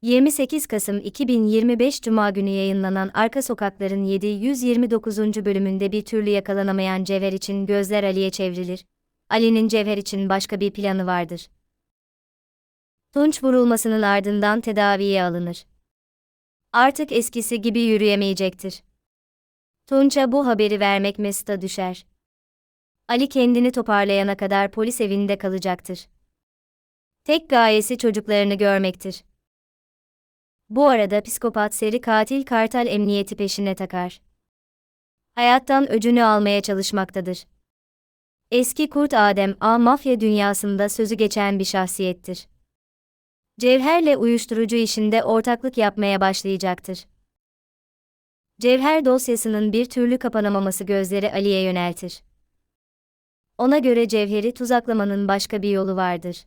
28 Kasım 2025 Cuma günü yayınlanan Arka Sokaklar'ın 729. bölümünde bir türlü yakalanamayan Cevher için gözler Ali'ye çevrilir. Ali'nin Cevher için başka bir planı vardır. Tunç vurulmasının ardından tedaviye alınır. Artık eskisi gibi yürüyemeyecektir. Tunç'a bu haberi vermek Mesut'a düşer. Ali kendini toparlayana kadar polis evinde kalacaktır. Tek gayesi çocuklarını görmektir. Bu arada psikopat seri katil Kartal emniyeti peşine takar. Hayattan öcünü almaya çalışmaktadır. Eski Kurt Adem mafya dünyasında sözü geçen bir şahsiyettir. Cevher'le uyuşturucu işinde ortaklık yapmaya başlayacaktır. Cevher dosyasının bir türlü kapanamaması gözleri Ali'ye yöneltir. Ona göre Cevher'i tuzaklamanın başka bir yolu vardır.